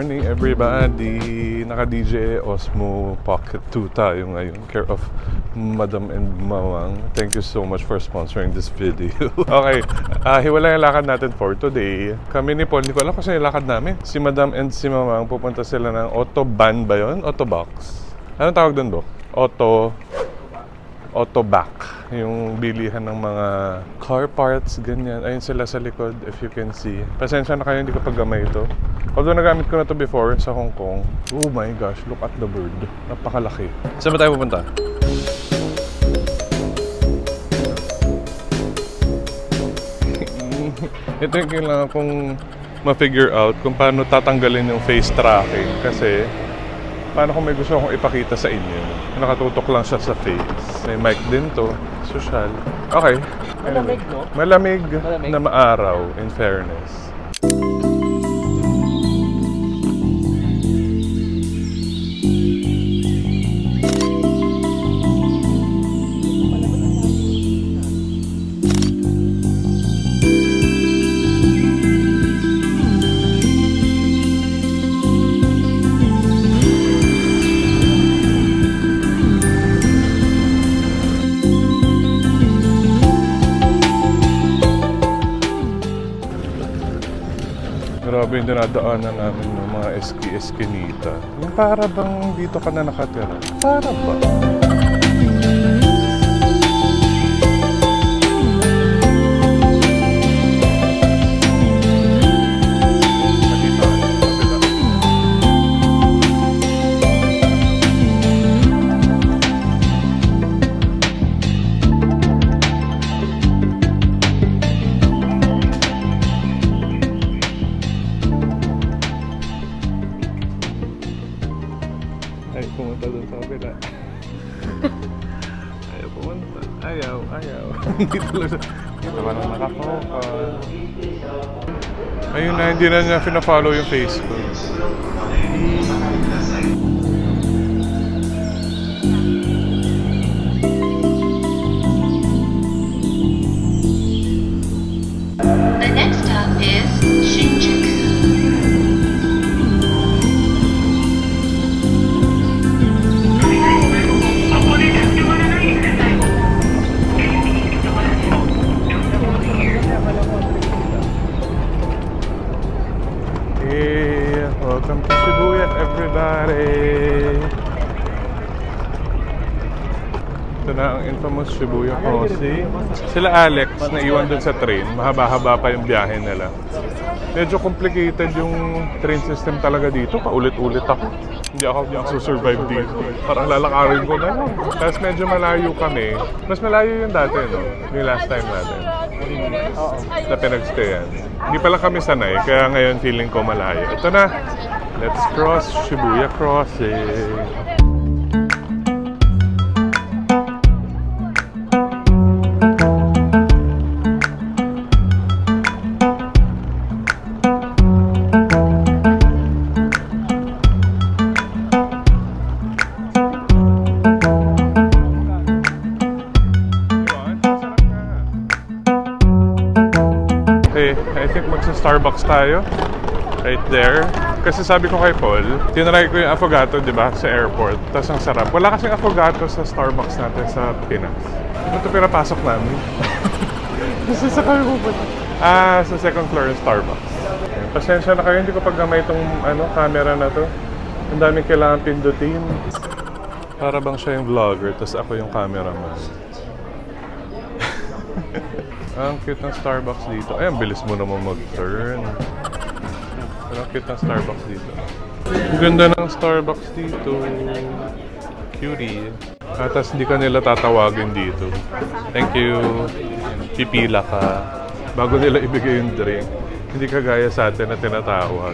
morning everybody! Naka-DJ Osmo Pocket 2 tayo ngayon. Care of Madam and Mamang. Thank you so much for sponsoring this video. Okay, hiwalay ang lakad natin for today. Kami ni Paul, hindi ko alam kung saan yung lakad namin. Si Madam and si Mamang, pupunta sila ng Autoban ba yun? Autobox? Anong tawag doon, Bo? Autobac. Yung bilihan ng mga car parts, ganyan. Ayun sila sa likod, if you can see. Pasensya na kayo, hindi ko paggamay ito. Although nagamit ko na to before sa Hong Kong. Oh my gosh, look at the bird. Napakalaki. Saan ba tayo pupunta? Ito yung kailangan kong ma-figure out kung paano tatanggalin yung face tracking. Kasi paano kung may gusto akong ipakita sa inyo. Nakatutok lang siya sa face. May mic din to. Social. Okay. Malamig, no? Malamig na maaraw, in fairness. Grabe yung dinadaanan namin ng mga eskinita. Yung para bang dito ka na nakatira? Para ba? Pumunta doon sa kapila. Ayaw pumunta. Ayaw. Dito ka nang nakafocus. Ayun na, hindi na niya pina-follow yung face ko. The next stop is Shinjuku. Welcome to Shibuya, everybody! Ito na ang infamous Shibuya Crossing. Sila Alex, naiwan dun sa train. Mahaba-haba pa yung biyahe nila. Medyo complicated yung train system talaga dito. Paulit-ulit ako. Hindi ako susurvive dito. Parang lalakarin ko na yun. Tapos medyo malayo kami. Mas malayo yung dati, no? Yung last time natin. Na pinagstayan. Hindi pala kami sanay, kaya ngayon feeling ko malayo. Ito na! Let's cross Shibuya Crossing! I think magsa-Starbucks tayo. Right there. Kasi sabi ko kay Paul, tinry ko yung affogato, di ba, sa airport. Tapos ang sarap. Wala kasing affogato sa Starbucks natin sa Pinas. Ito pinapasok namin. Kasi sa kami pupunta. Sa second floor yung Starbucks. Pasensya na kayo, hindi ko paggamay itong camera na to. Ang daming kailangan pindutin. Para bang siya yung vlogger, tapos ako yung cameraman. Ang cute ng Starbucks dito. Ay, ang bilis mo naman mag-turn. Ang cute ng Starbucks dito. Ang ganda ng Starbucks dito. Cutie. Tapos hindi ka nila tatawagin dito. Thank you. Pipila ka. Bago nila ibigay yung drink. Hindi kagaya sa atin na tinatawag.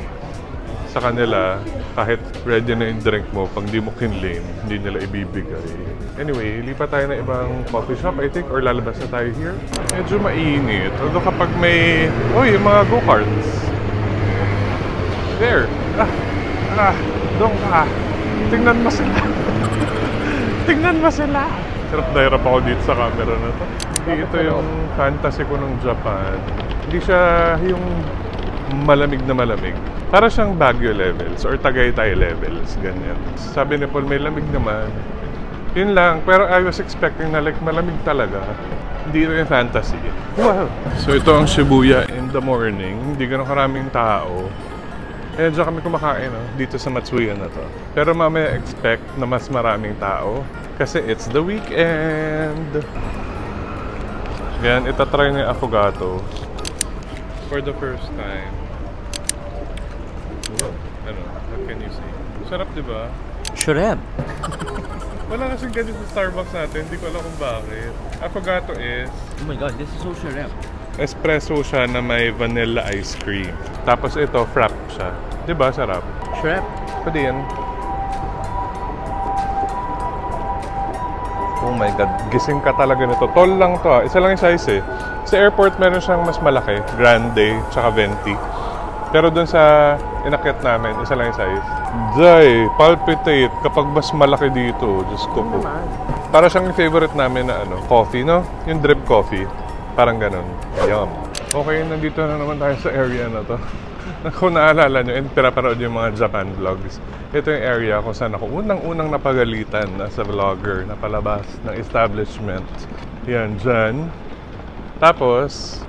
Sa kanila, kahit ready na yung drink mo, pag di mo kinlane, hindi nila ibibigay. Anyway, lipat tayo ng ibang coffee shop, I think, or lalabas na tayo here. Medyo mainit. Although kapag may, yung mga go-karts. There. Doon ka. Tingnan mo sila. Tingnan mo sila. Hirap na hirap ako dito sa camera na to. Ito yung fantasy ko ng Japan. Hindi siya yung malamig na malamig. Para siyang Baguio levels or Tagaytay levels, ganyan. Sabi ni Paul, may lamig naman. Yun lang, pero I was expecting na like malamig talaga. Hindi rin fantasy. Wow! So ito ang Shibuya in the morning. Hindi ganun karaming tao. Eh, dyan kami kumakain, no? Dito sa Matsuya na to. Pero mamaya expect na mas maraming tao. Kasi it's the weekend. Yan, itatry niya yung affogato. For the first time. Ano? What can you say? Sarap, di ba? Shrimp. Wala kasing ganito sa Starbucks natin. Hindi ko alam kung bakit. Affogato is... Oh my god, this is so shrimp. espresso siya na may vanilla ice cream. Tapos ito, frap siya. Di ba? Sarap. Shrimp. Pwede yan. Oh my God. Gising ka talaga nito. Tall lang to. Isa lang yung size eh. Sa airport meron siyang mas malaki. Grande, tsaka venti. Pero dun sa inakyat namin, isa lang yung size. Day, palpitate kapag mas malaki dito. Diyos ko po. Para siyang yung favorite namin na ano, coffee, no? Yung drip coffee. Parang ganun. Yum. Okay, nandito na naman tayo sa area na to. Kung naalala nyo, and pinapanood yung mga Japan vlogs. Ito yung area kung saan ako unang-unang napagalitan as a vlogger na palabas ng establishment. Yan, dyan. Tapos,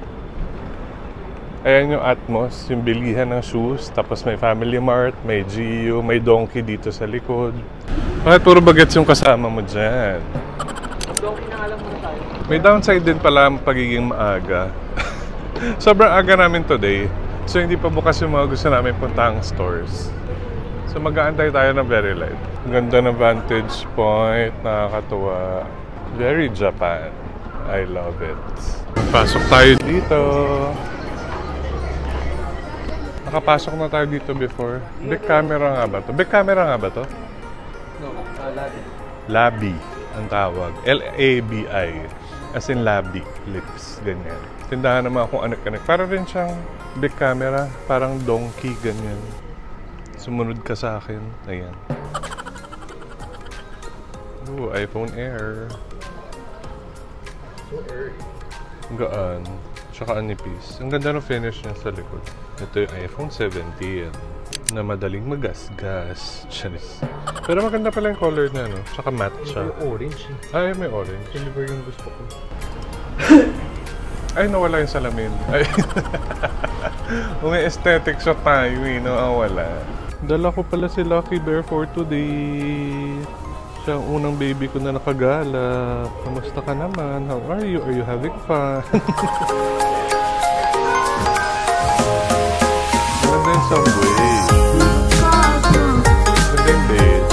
ayan yung Atmos, yung bilihan ng shoes. Tapos may Family Mart, may GU, may Donkey dito sa likod. Bakit puro bagets yung kasama mo dyan? Donkey na alam mo na tayo. May downside din pala ang pagiging maaga. Sobrang aga namin today. So hindi pa bukas yung mga gusto namin puntahang stores. So mag-aantay tayo ng very light. Ang ganda ng vantage point, nakakatuwa. Very Japan. I love it. Pasok tayo dito. Nakapasok na tayo dito before. Big camera nga ba to? Big camera nga ba to? No, labi. Labi ang tawag. L-A-B-I. As in labi. Lips. Ganyan. Tindahan naman kung anak-anak. Para rin siyang big camera. Parang donkey. Ganyan. Sumunod ka sa akin. Ayan. Ooh, iPhone Air. So early. Gaan. Tsaka anipis. Ang ganda ng finish niya sa likod. Ito yung iPhone 17 na madaling magasgas. Charis. Pero maganda pala yung color na, no? Tsaka matte siya. May orange. Ay, may orange. Silver yung gusto ko. Ay, nawala yung salamin. Ay. May aesthetic shot tayo eh, nawawala. Dala ko pala si Lucky Bear for today. Siya ang unang baby ko na nakagala. Kamusta ka naman? How are you? Are you having fun? Ganda yung subway. Ganda yung bed.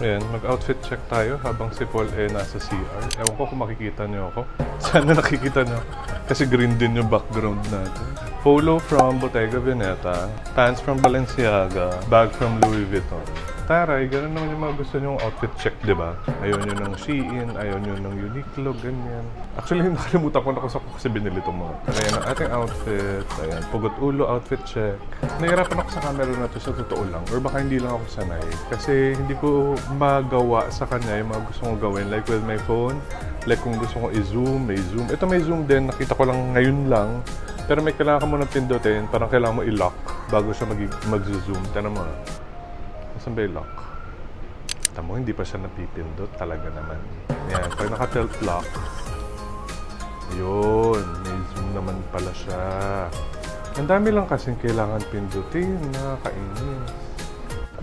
Ayan, mag-outfit check tayo habang si Paul nasa CR. Ewan ko kung makikita niyo ako. Sana nakikita niyo. Kasi green din yung background natin. Polo from Bottega Veneta. Pants from Balenciaga. Bag from Louis Vuitton. Taray, ganun naman yung mga gusto nyong outfit check, di ba? Ayaw nyo ng Shein, ayaw nyo ng Uniqlo, ganyan. Actually, nakalimutan ko na kung saan ko kasi binili itong mga. Ayan ang ating outfit. Ayan, pugot ulo, outfit check. Nahirapan ako sa camera na to sa totoo lang. Or baka hindi lang ako sanay. Kasi hindi ko magawa sa kanya yung mga gusto kong gawin. Like with my phone. Like kung gusto kong i-zoom, may zoom. Ito may zoom din. Nakita ko lang ngayon lang. Pero may kailangan ka mo ng pindutin. Parang kailangan mo i-lock bago siya mag-zoom. Tanong mo. Saan ba yung lock? Tamo, hindi pa siya napipindot. Talaga naman. Yan, pag naka-tilt lock. Yun, may zoom naman pala siya. Ang dami lang kasing kailangan pindutin. Nakakainis.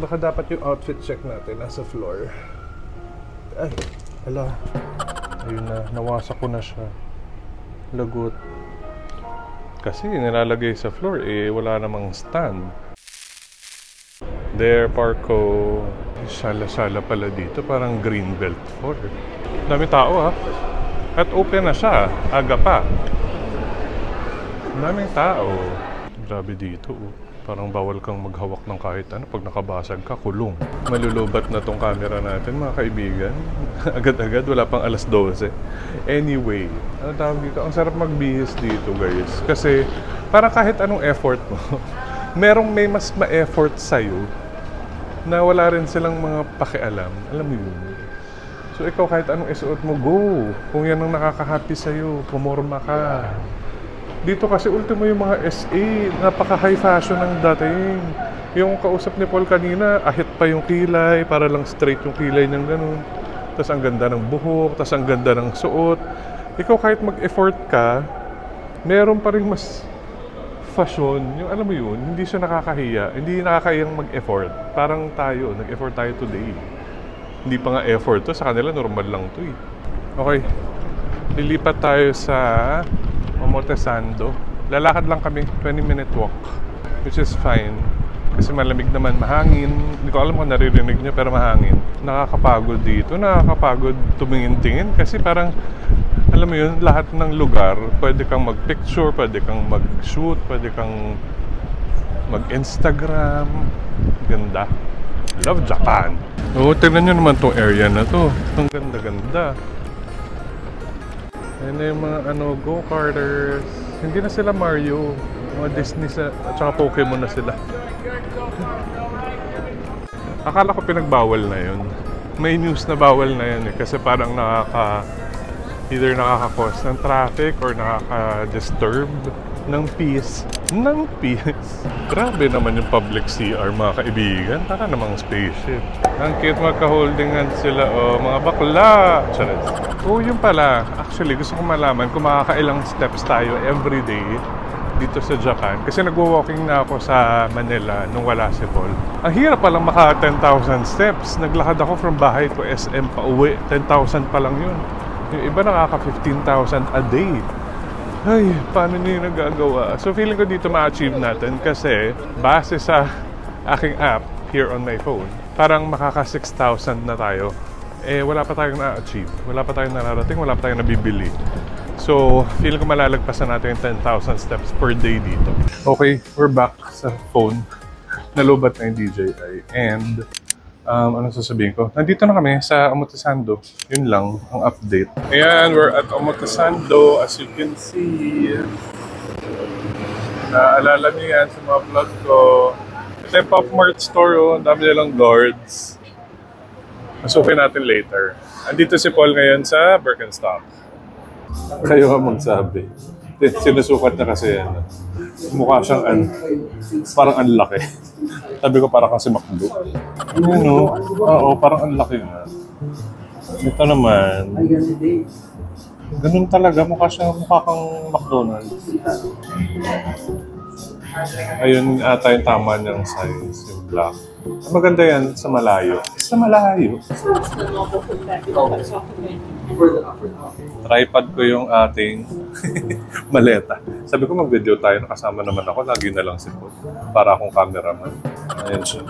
Baka dapat yung outfit check natin nasa floor. Ay, hala. Ayun na, nawasak ko na siya. Lagot. Kasi nilalagay sa floor, wala namang stand. There, Parco. Sala-sala pala dito. Parang Greenbelt 4. Dami tao ha. At open na siya. Aga pa. Daming tao. Grabe dito. Parang bawal kang maghawak ng kahit ano. Pag nakabasag ka, kulong. Malulubat na tong camera natin, mga kaibigan. Agad-agad, wala pang alas 12. Anyway, ano tawag dito? Ang sarap magbihis dito, guys. Kasi parang kahit anong effort mo, may mas ma-effort sa'yo na wala rin silang mga pakialam. Alam mo yun? So ikaw kahit anong isuot mo, go. Kung yan ang nakaka-happy sa'yo, pumorma ka. Dito kasi ultimo yung mga SA, napaka-high fashion ng dating. Yung kausap ni Paul kanina, ahit pa yung kilay, para lang straight yung kilay niyang ganun. Tapos ang ganda ng buhok, tapos ang ganda ng suot. Ikaw kahit mag-effort ka, meron pa rin mas fashion. Yung alam mo yun, hindi siya nakakahiya. Hindi nakakahiyang mag-effort. Parang tayo, nag-effort tayo today. Hindi pa nga effort to, sa kanila normal lang to eh. Okay, lilipat tayo sa Omotesando. Lalakad lang kami, 20-minute walk. Which is fine. Kasi malamig naman, mahangin. Hindi ko alam kung naririnig nyo, pero mahangin. Nakakapagod dito, nakakapagod tumingin-tingin. Kasi parang, alam mo yun, lahat ng lugar, pwede kang mag-picture, pwede kang mag-shoot, pwede kang mag-Instagram. Ganda. Love Japan. Oo, tignan nyo naman tong area na to. Ang ganda-ganda. Ayan na yung mga go-karters. Hindi na sila Mario. Mga Disney at saka Pokemon na sila. Akala ko pinagbawal na yun. May news na bawal na yun eh. Kasi parang either nakaka-cause ng traffic or nakaka-disturb ng peace. Grabe naman yung public CR, mga kaibigan. Para namang spaceship. Ang cute, magka-holding hands sila. Oh, mga bakla. Charis. Oh, yun pala. Actually, gusto ko malaman kung makakailang steps tayo everyday dito sa Japan. Kasi nagwo-walking na ako sa Manila nung wala si Paul. Ang hirap palang maka 10,000 steps. Naglakad ako from bahay to SM pa uwi. 10,000 pa lang yun. Yung iba nakaka 15,000 a day. Ay, paano niyo nagagawa? So feeling ko dito ma-achieve natin kasi base sa aking app here on my phone, parang makaka 6,000 na tayo. Eh, wala pa tayong na-achieve. Wala pa tayong nararating, wala pa tayong nabibili. So, feeling ko malalagpasan natin yung 10,000 steps per day dito. Okay, we're back sa phone. Nalubat na yung DJI. And, anong sasabihin ko? Nandito na kami sa Omotesando. Yun lang ang update. Ayan, we're at Omotesando. As you can see, naalala niyo yan sa mga vlog ko. Ito yung Pop Mart store. Oh. Ang dami nilang guards. Masukin natin later. Andito si Paul ngayon sa Birkenstock. Kayo ka magsabi. Sinusukat na kasi yan. Mukha siyang parang ang laki. Sabi ko parang kasi McDo. Ano? Oo, parang ang laki nga. Ito naman. Ganun talaga. Mukha kang McDonald's. Ayun ata yung tama niyang size. Yung black. Maganda yan sa malayo. Sa malayo. Tripod ko yung ating maleta. Sabi ko mag-video tayo, nakasama naman ako. Lagi na lang si Paul. Para akong cameraman. Ayan siya.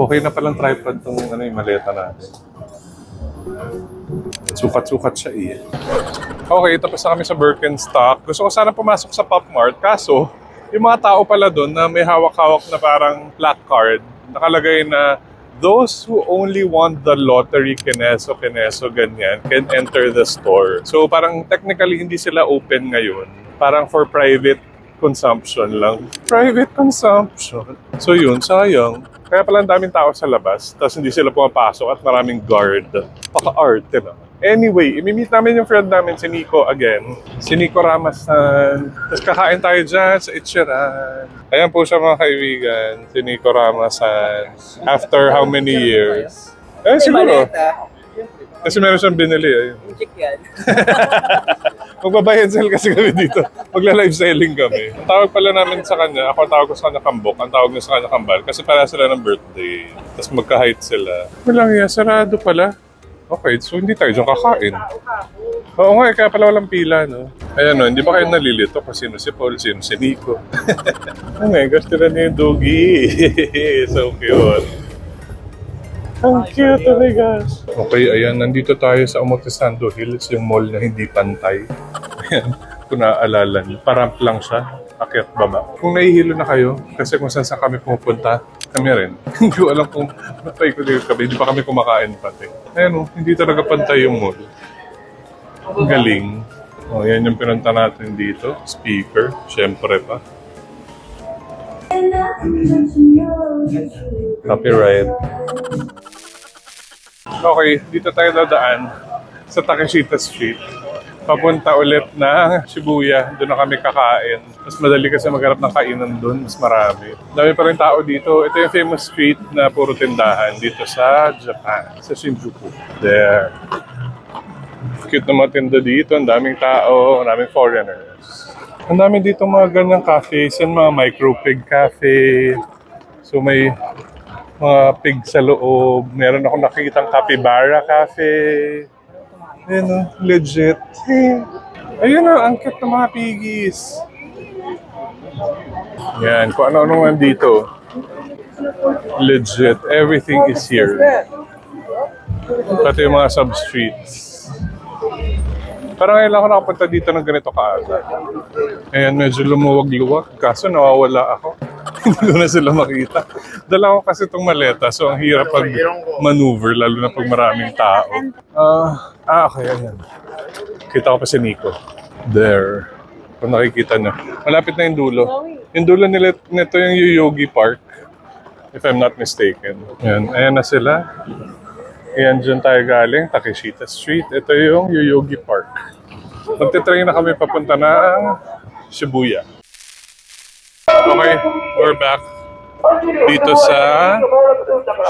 Okay na palang tripod tong yung maleta natin. Sukat-sukat siya eh. Okay, tapos na kami sa Birkenstock. Gusto ko sana pumasok sa Pop Mart. Kaso, yung mga tao pala doon na may hawak-hawak na parang placard, nakalagay na those who only want the lottery, Keneso, ganyan, can enter the store. So parang technically hindi sila open ngayon. Parang for private consumption lang. Private consumption. So yun, sayang. Kaya pala ang daming tao sa labas, tapos hindi sila pumapasok at maraming guard. Paka-arte na. Anyway, imimit namin yung friend namin, si Nico again. Si Nico Ramasan. Tapos kakain tayo dyan sa Ichiran. Ayan po siya mga kaibigan, si Nico Ramasan. After how many years? Eh, siguro. Kasi meron siyang binili. Ayun. Check yan. Magbabuy and sell kasi kami dito. Magla-live selling kami. Ang tawag pala namin sa kanya, ako ang tawag ko sa kanya Kambok, ang tawag niya sa kanya Kambal. Kasi para sila ng birthday. Tapos magka-height sila. Walang yan, sarado pala. Okay, so hindi tayo dyan kakain. Oo nga, kaya pala walang pila, no? Ayan, no, hindi ba kayo nalilito kung sino si Paul, sino si Nico? Oh my gosh, tira niya yung doggy. So cute. Ang cute, oh my gosh. Okay, ayan, nandito tayo sa Omotesando Hills, yung mall na hindi pantay. Ayan, kung naaalala niyo, paramp lang siya. Akyat baba. Kung nahihilo na kayo, kasi kung saan kami pupunta, kami rin. Hindi ko alam kung napaikot kami, hindi pa kami kumakain pati. Ayan o, hindi talaga pantay yung mall. Galing. O, yan yung pinunta natin dito. Speaker, syempre pa. Copyright. Okay, dito tayo dadaan sa Takeshita Street. Papunta ulit ng Shibuya. Doon na kami kakain. Mas madali kasi maghanap ng kainan doon. Mas marami. Dami pa rin tao dito. Ito yung famous street na puro tindahan dito sa Japan. Sa Shinjuku. There. Cute na mga tinda dito. Ang daming tao. Ang daming foreigners. Ang dami dito mga ganyang cafes. Yan mga micro pig cafe. So may mga pig sa loob. Meron akong nakikitang capybara cafe. Ayan o, legit. Ayun o, ang cute ng mga piggies. Yan, kung ano-ano nga dito. Legit, everything is here. Pati yung mga substreets. Parang ngayon lang ako nakapunta dito ng ganito kaaga. Ayan, medyo lumuwag-luwag. Kaso nawawala ako. Hindi ko na sila makita. Dala ko kasi itong maleta, so ang hirap pag maneuver, lalo na pag maraming tao. Okay, ayan. Kita ko pa si Nico. There. Kung nakikita nyo. Malapit na yung dulo. Yung dulo nila, nito yung Yoyogi Park. If I'm not mistaken. Ayan, ayan na sila. Ayan, dyan tayo galing. Takeshita Street. Ito yung Yoyogi Park. Magte-train na kami papunta ng Shibuya. Okay, we're back dito sa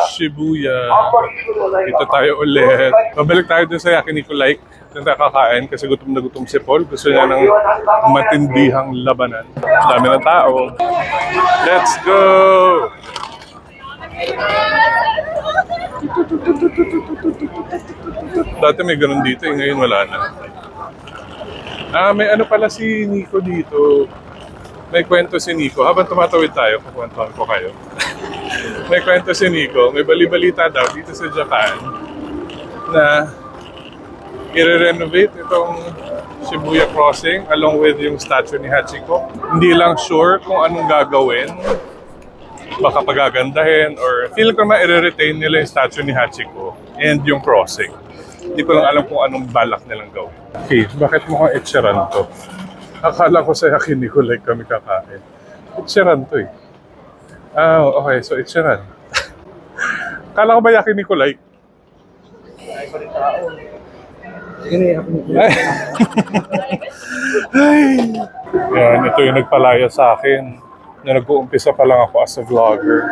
Shibuya. Dito tayo ulit. Babalik tayo dun sa Yakiniku Like. Dun tayo kakain kasi gutom na gutom si Paul. Gusto niya ng matindihang labanan. Dami ng tao. Let's go! Dati may ganun dito, ngayon wala na. May ano pala si Nico dito. May kwento si Nico. Habang tumatawid tayo, kukwentuhan ko kayo. May kwento si Nico. May bali-balita daw dito sa Japan na i-renovate itong Shibuya Crossing along with yung statue ni Hachiko. Hindi lang sure kung anong gagawin. Baka pagagandahin or feel ko na i-retain nila yung statue ni Hachiko and yung crossing. Hindi ko lang alam kung anong balak nilang gawin. Okay, bakit mukhang etcheran to? Akala ko sa Yakiniku Like kami kakain. Etcheran to eh. Okay. So etcheran. Akala ko ba Yakiniku Like? Ay! Yan, ito yung nagpalaya sa akin. Na nag-uumpisa pa lang ako as a vlogger.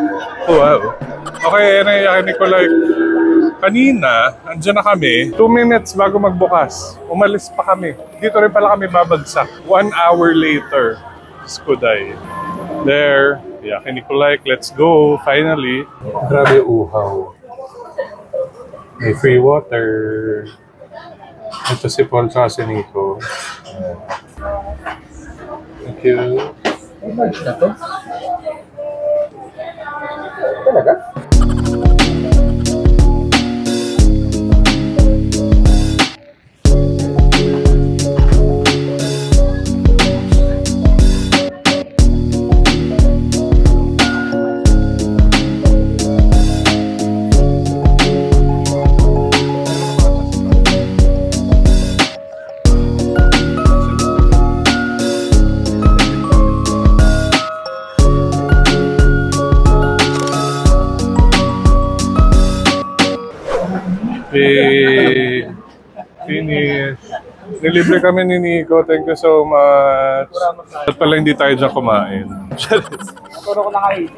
Oh, wow. Okay, yan ang Yakiniku Like. Kanina, andyan na kami. 2 minutes bago magbukas. Umalis pa kami. Dito rin pala kami babagsak. 1 hour later. Skuday. There. Yakiniku Like. Let's go. Finally. Grabe uhaw. May free water. Ito si Paul tsaka si Nico. Thank you. Talaga? Finish. Nilibre kami ni Nico. Thank you so much. At pala hindi tayo dyan kumain. Turo ko na kayo.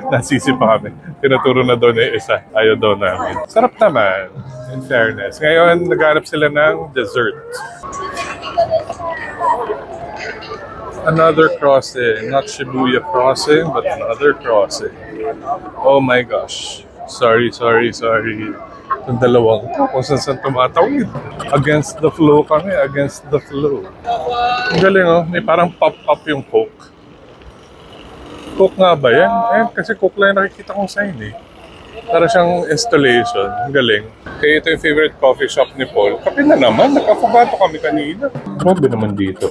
Nasisi pa kami. Tinuturo na doon yung isa. Ayaw daw namin. Sarap naman. In fairness. Ngayon, naghanap sila ng dessert. Another crossing. Not Shibuya Crossing, but another crossing. Oh my gosh. Sorry. Yung dalawang to, kung saan tumatawid. Against the flow kami, against the flow. Ang galing oh, may parang pop-up yung Coke. Coke nga ba yan? Kasi Coke lang yung nakikita kong sign eh. Para siyang installation. Ang galing. Kaya ito yung favorite coffee shop ni Paul. Kape na naman, nagkafugato kami kanina. Grabe naman dito.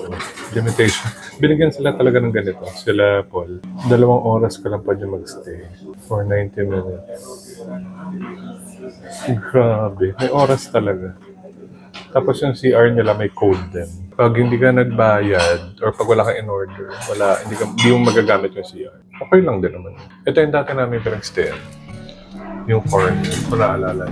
Limitation. Binigyan sila talaga ng ganito. Sila Paul. 2 oras ka lang pa niya magstay. For 90 minutes. Grabe. May oras talaga. Tapos yung CR nila may code din. Pag hindi ka nagbayad or pag wala kang in-order, hindi mo magagamit yung CR. Okay lang din naman. Ito yung dati namin pinag-stayan. Yung corn. Kung naalala.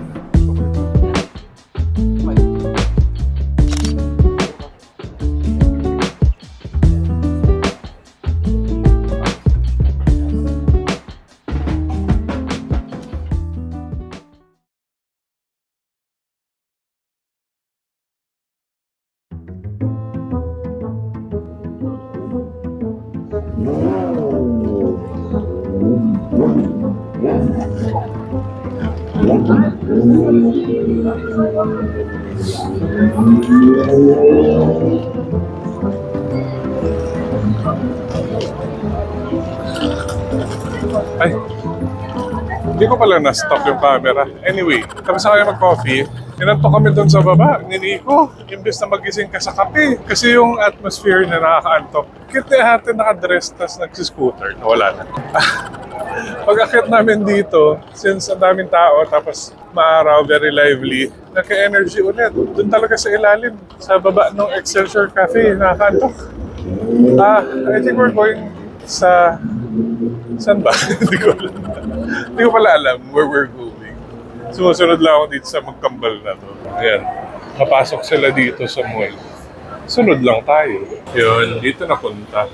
Ay, hindi ko pala na-stop yung camera. Anyway, tapos na kayo mag-coffee. Inanto kami doon sa baba ni Nico. Imbes na magising ka sa kape. Kasi yung atmosphere na nakakaantok. Kit natin nakadress, tas nagsiscooter. Wala na. Pag-akit namin dito, since ang daming tao, tapos maaraw, very lively, nagka-energy ulit. Doon talaga sa ilalim, sa baba ng Excelsior Cafe, nakakaantok. I think we're going sa... Saan ba? Hindi ko alam. Hindi ko pala alam where we're going. Sumusunod lang ako dito sa magkambal na to. Ayan. Napasok sila dito sa mall. Sunod lang tayo. Yun, dito napunta.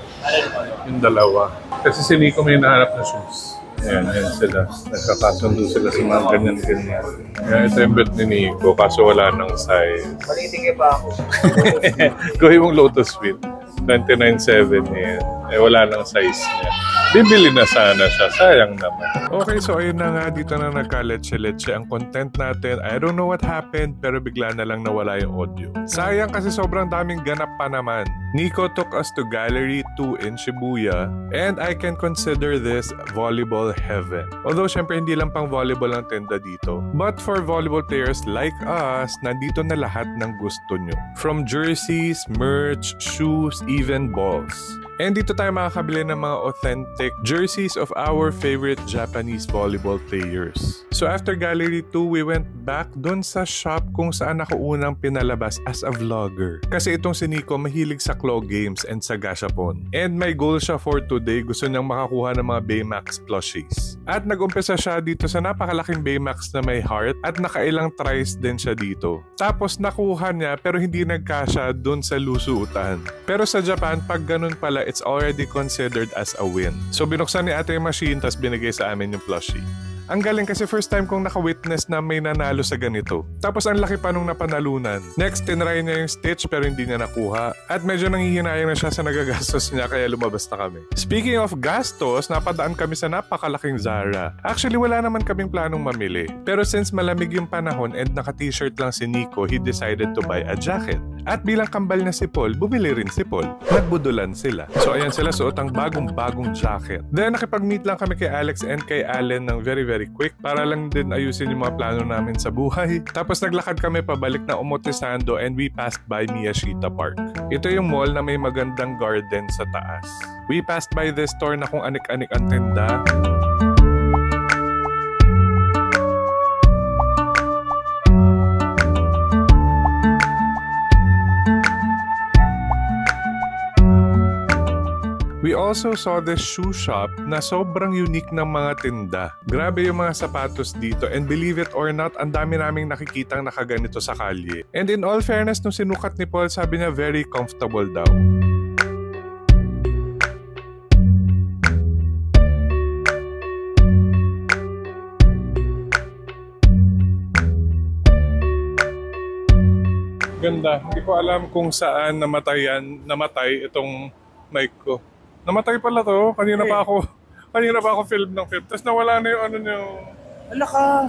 Yung dalawa. Kasi si Nico may nahanap na shoes. Ayan, ayan sila. Nagkakasundo sila sa mga ganyan-ganyan. Ayan, ito yung bet ni Nico, kaso wala nang size. Malitigay pa ako. Gawin mong Lotus Fit. 29.7 yan. Eh, wala nang size niya. Bibili na sana siya. Sayang naman. Okay, so ayun na nga. Dito na nagka-leche-leche ang content natin. I don't know what happened, pero bigla na lang nawala yung audio. Sayang kasi sobrang daming ganap pa naman. Nico took us to Gallery 2 in Shibuya, and I can consider this volleyball heaven. Although, syempre, hindi lang pang volleyball ang tenda dito. But for volleyball players like us, nandito na lahat ng gusto nyo. From jerseys, merch, shoes, even balls. And dito tayo makakabili ng mga authentic jerseys of our favorite Japanese volleyball players. So after Gallery 2, we went back dun sa shop kung saan ako unang pinalabas as a vlogger. Kasi itong si Nico mahilig sa claw games and sa gashapon. And my goal siya for today, gusto niyang makakuha ng mga Baymax plushies. At nag-umpisa siya dito sa napakalaking Baymax na may heart at nakailang tries din siya dito. Tapos nakuha niya pero hindi nagkasya dun sa lusuutan. Pero sa Japan, pag ganun pala, it's already considered as a win. So binuksan ni ate yung machine tas binigay sa amin yung plushie. Ang galing kasi first time kong naka-witness na may nanalo sa ganito. Tapos ang laki pa nung napanalunan. Next, tinry niya yung Stitch pero hindi niya nakuha. At medyo nanghihinayang na siya sa nagagastos niya kaya lumabas na kami. Speaking of gastos, napadaan kami sa napakalaking Zara. Actually, wala naman kaming planong mamili. Pero since malamig yung panahon and naka-t-shirt lang si Nico, he decided to buy a jacket. At bilang kambal na si Paul, bumili rin si Paul. Nagbudulan sila. So ayan sila, suot ang bagong-bagong jacket. Then nakipag-meet lang kami kay Alex and kay Allen ng very quick para lang din ayusin yung mga plano namin sa buhay. Tapos naglakad kami pabalik na Omotesando and we passed by Miyashita Park. Ito yung mall na may magandang garden sa taas. We passed by this store na kung anik-anik ang tinda. We also saw this shoe shop na sobrang unique ng mga tinda. Grabe yung mga sapatos dito and believe it or not, ang dami naming nakikitang nakaganito sa kalye. And in all fairness, nung sinukat ni Paul, sabi niya very comfortable daw. Ganda. Hindi ko alam kung saan namatay itong mic ko. Namatay pala to. Kanina pa ako film ng film. Tapos nawala na yung ano nyo. Ala ka!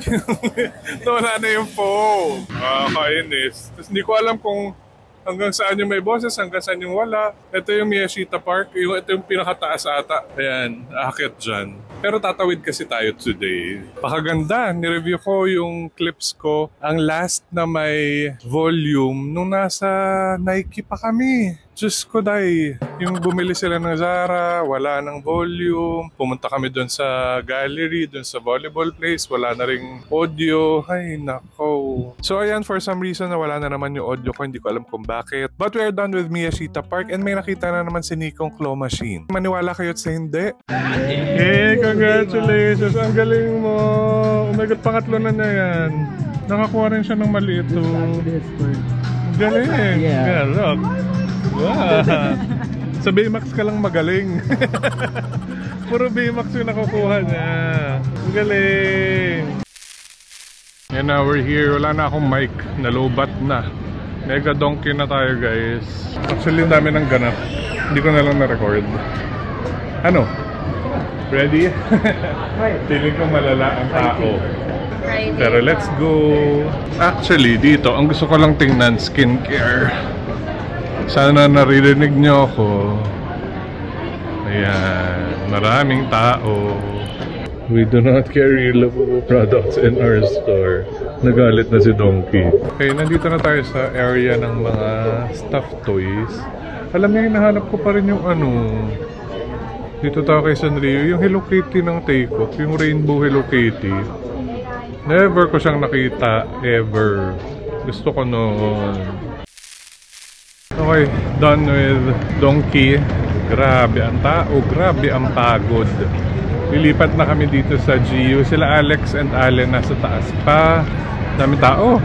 Nawala na yung phone. Kainis. Tapos hindi ko alam kung hanggang saan yung may boses, hanggang saan yung wala. Ito yung Miyashita Park. Ito yung pinakataas ata. Ayan, aakit dyan. Pero tatawid kasi tayo today. Pakaganda. Nireview ko yung clips ko. Ang last na may volume nung nasa Nike pa kami. Diyos ko day, yung bumili sila ng Zara, wala ng volume. Pumunta kami doon sa gallery, doon sa volleyball place, wala na ring audio. Ay, nako. So ayan, for some reason wala na naman yung audio ko, hindi ko alam kung bakit. But we are done with Miyashita Park and may nakita na naman si Nikong claw machine. Maniwala kayo sa hindi? Hey, congratulations! Ang galing mo! Oh my God, pangatlo na niya yan. Nakakuha rin siya ng maliit. Galing! Yeah, look. Wow. Sa Baymax ka lang magaling. Puro Baymax yung nakukuha niya. Ang galing. And now we're here. Wala na akong mic. Nalobat na. Mega donkey na tayo, guys. Actually, ang dami ng ganap. Hindi ko na lang na-record. Ano? Ready? Feeling ko malala ang tao. Pero let's go. Actually, dito, ang gusto ko lang tingnan, skincare. Sana naririnig nyo ako. Ayan, maraming tao. We do not carry lovable products in our store. Nagalit na si Donkey. Okay, nandito na tayo sa area ng mga stuffed toys. Alam niyo, hinahanap ko pa rin yung ano. Dito tayo kay Sanrio, yung Hello Kitty ng Takeoff, yung Rainbow Hello Kitty. Never ko siyang nakita, ever. Gusto ko noon. Okay, done with Donkey. Grabe ang tao, grabe ang pagod. Lilipat na kami dito sa GU. Sila Alex and Allen nasa taas pa. Dami tao.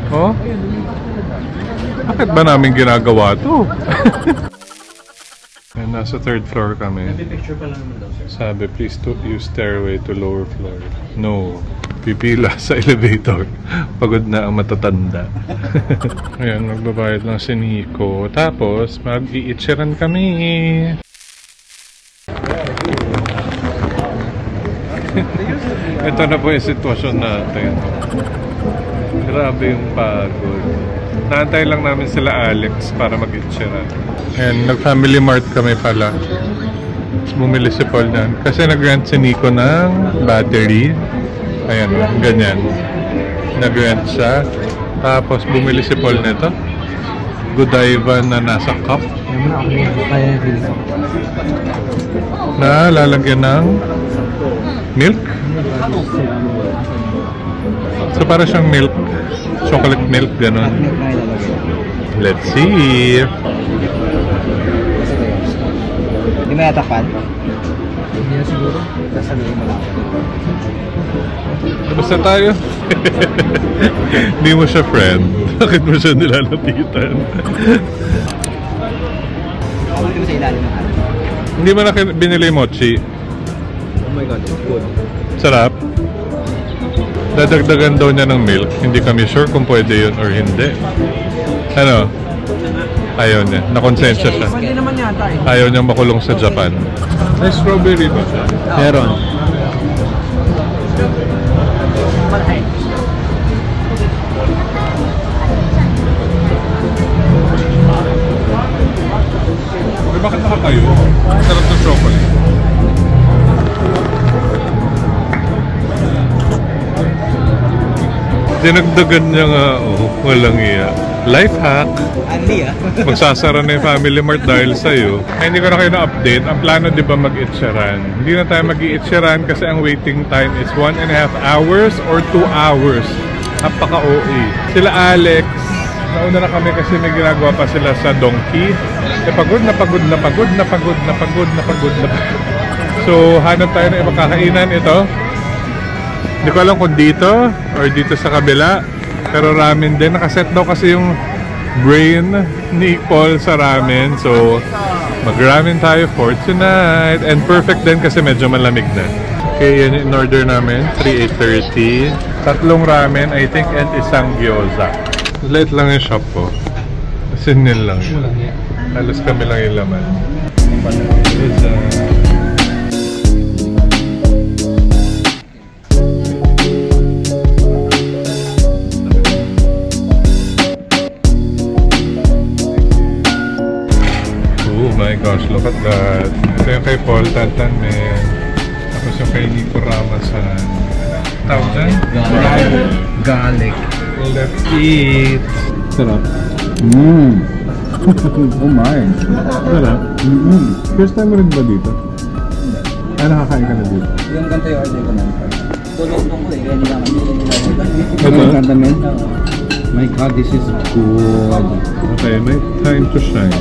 Oh? Bakit ba namin ginagawa to? And nasa third floor kami. Sabi, please use stairway to lower floor. No. Pipila sa elevator. Pagod na ang matatanda. Ayan, magbabayad lang si Nico. Tapos, mag-i-itcheran kami. Ito na po yung sitwasyon natin. Grabe yung pagod. Naantay lang namin sila Alex para mag-itcheran. And nag-family mart kami pala. Bumili si Paul niyan. Kasi nag-rent si Nico ng battery. Ayan, ganyan. Nag-rent siya. Tapos bumili si Paul nito. Godiva na nasa cup. Na lalagyan ng milk. So para siyang milk. Chocolate milk, gano'n. Let's see. Hindi na yatapan? Hindi na siguro. Sasabihin mo lang. Basta tayo. Hindi mo siya friend. Bakit mo siya nilalapitan? Ako hindi mo sa ilalim ng ano. Hindi mo na binili mochi. Oh my God, it's good. Sarap. Dadagdagan daw niya ng milk. Hindi kami sure kung pwede yun or hindi. Ano? Ayaw niya. Nakonsensya siya. Pwede naman yata eh. Ayaw niyang makulong sa Japan. May strawberry ba siya? Meron. Bakit nakatayo? Sarap ng chocolate. Dinagdagan niya nga, walang iya. Life hack. Andy ah. Magsasara na yung Family Mart dahil sa'yo. Ay, hindi ko na kayo na-update. Ang plano di ba mag-itcheran? Hindi na tayo mag-i-itcheran kasi ang waiting time is 1.5 hours or 2 hours. Napaka-OA. Sila Alex, nauna na kami kasi may ginagawa pa sila sa Donkey. Pagod na pagod na pagod na pagod na pagod na pagod na pagod. So, hanap tayo ng ibang kakainan. Ito. Hindi ko alam kung dito or dito sa kabila. Pero ramen din. Nakaset daw kasi yung brain ni Paul sa ramen. So, mag-ramen tayo for tonight. And perfect din kasi medyo malamig na. Okay, yan in order namin. 3,830. Tatlong ramen, I think, and isang gyoza. Light lang yung shop po. Sinil lang yun. Halos kami lang yung laman. Gyoza. Oh my gosh, look at that. Ito yung kay Paul Tantanmen. Tapos yung kay Nico Ramasan. Tawag dyan? Garlic. Let's eat. Sarap. Oh my. Sarap. First time mo rin ba dito? Ay, nakakain ka na dito? Yung ganito yung order ko na. Tulong ko eh, kaya nila kami Ito? My God, this is good. Okay, may time to shine.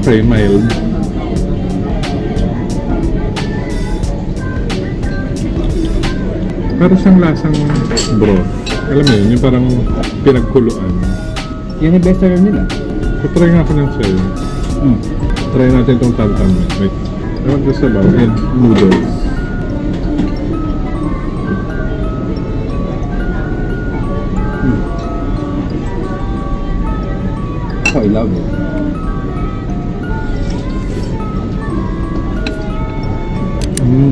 Okay, mild. Pero siyang lasang broth. Alam mo yun, yung parang pinagkuluan. Yan yung best seller nila. Try nga ako ng sa'yo. Try natin itong tantan. Wait. I want this about and noodles. Oh, I love it.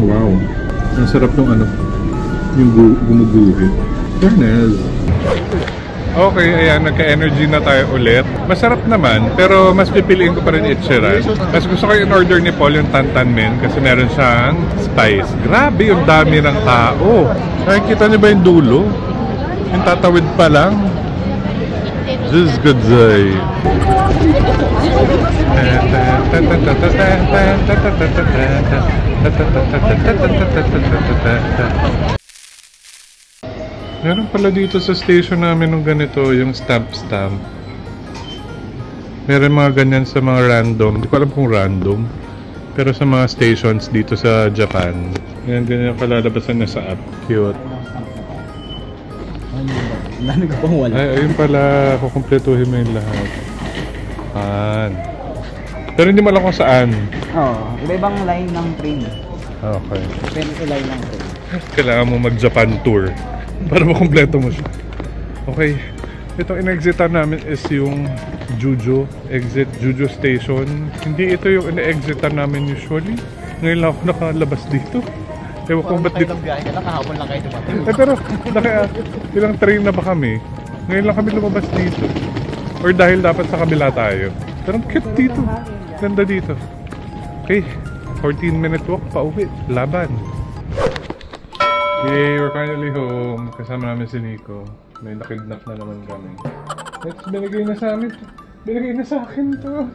Wow. Ang sarap ng ano, yung gumuguhit. Fairness. Okay, ayan, nagka-energy na tayo ulit. Masarap naman, pero mas pipiliin ko pa rin Ichiran. Mas gusto ko yung order ni Paul yung Tantan Men kasi meron siyang spice. Grabe yung dami ng tao. Nakikita niyo ba yung dulo? Yung tatawid pa lang. Just good day. Meron pala dito sa station namin ng ganito, yung stamp. Meron mga ganyan sa mga random. Hindi ko alam kung random. Pero sa mga stations dito sa Japan. Ganyan palalabasan niya sa app. Cute. Ano ka pang wala? Ay, ayun pala. Kukumpletuhin mo yung lahat. Pero hindi mo alam kung saan. Oo, iba-ibang line ng train. Okay. Depende sa line ng train. Kailangan mo mag-Japan tour para makumpleto mo siya. Okay. Itong in-exitan namin is yung Jujo Station. Hindi ito yung in-exitan namin usually. Ngayon lang ako nakalabas dito. Ewan ko ba't dito. Kahapon lang kayo dumating. Pero ilang train na ba kami? Ngayon lang kami lumabas dito. Or dahil dapat sa kabila tayo. Pero cute dito. Ganda dito. Okay. 14-minute walk pa uwi. Laban. Yay, we're finally home. Kasama namin si Nico. May nakidnap na naman kami. Let's binigay na sa amin. Binigay na sa akin to.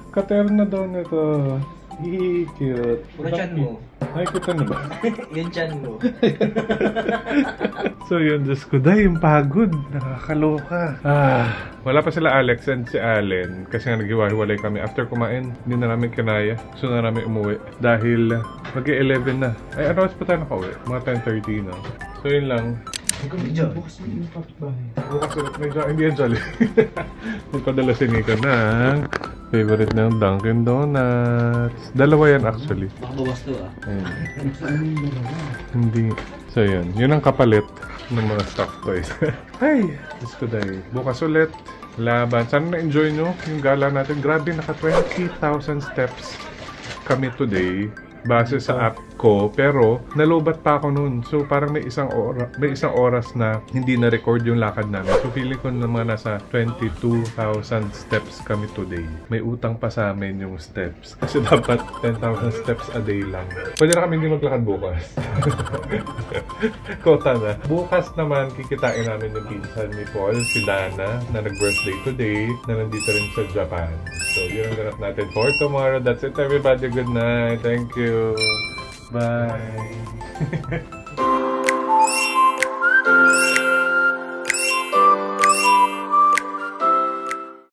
Katerna daw na to. Cute. Puro chan mo. Ay, kita na ba? Yan chan mo. So yun, Diyos ko, dahil yung pagod. Nakakaloka. Wala pa sila Alex and si Allen. Kasi nga naghiwa-hiwalay kami. After kumain, hindi na namin kinaya. Gusto na namin umuwi. Dahil mag-11 na. Ay, ano oras pa tayo nakauwi? Mga 10:30 na. So yun lang. Bukas ulit. Hindi yan jolly. Nagpadala si Nico ng favorite ng Dunkin Donuts. Dalawa yan actually. Baka bawas to Hindi. So yun. Yun ang kapalit ng mga stuffed toys. Ay! Diyos ko dahil. Bukas ulit. Laban. Sana na-enjoy nyo yung gala natin. Grabe, naka 20,000 steps kami today. Base sa app ko, pero nalobat pa ako noon. So parang may isang oras na hindi na record yung lakad namin. So feeling ko na mga nasa 22,000 steps kami today. May utang pa sa amin yung steps. Kasi dapat 10,000 steps a day lang. Pwede na kami hindi maglakad bukas. Kota na. Bukas naman kikitain namin yung pinsan ni Paul, si Dana, na nag-birthday today, na nandito rin sa Japan. So yun ang ganap natin for tomorrow. That's it everybody. Good night. Thank you. Bye.